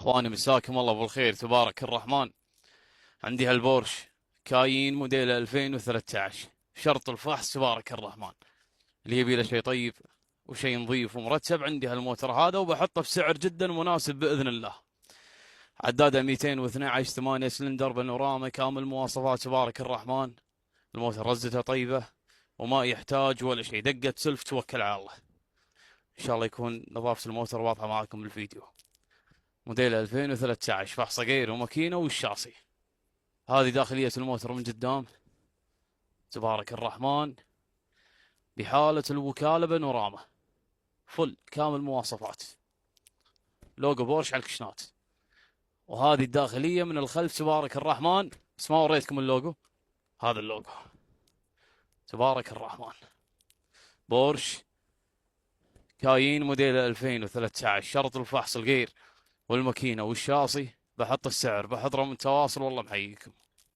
اخواني مساكم الله بالخير تبارك الرحمن. عندي هالبورش كاين موديل 2013، شرط الفحص تبارك الرحمن. اللي يبي له شيء طيب وشيء نظيف ومرتب عندي هالموتر هذا، وبحطه بسعر جدا مناسب باذن الله. عداده 212 8 سلندر بانوراما كامل مواصفات تبارك الرحمن. الموتر رزته طيبه وما يحتاج ولا شيء، دقه سلف توكل على الله. ان شاء الله يكون نظافه الموتر واضحه معاكم بالفيديو. موديل 2013، فحص غير وماكينه والشاصي. هذه داخلية الموتر من قدام تبارك الرحمن، بحالة الوكالة بانوراما، فل كامل مواصفات، لوجو بورش على الكشنات. وهذه الداخلية من الخلف تبارك الرحمن، بس ما وريتكم اللوجو. هذا اللوجو تبارك الرحمن. بورش كاين موديل 2013، شرط الفحص الغير والماكينة والشاصي. بحط السعر، بحط رقم التواصل، والله محييكم.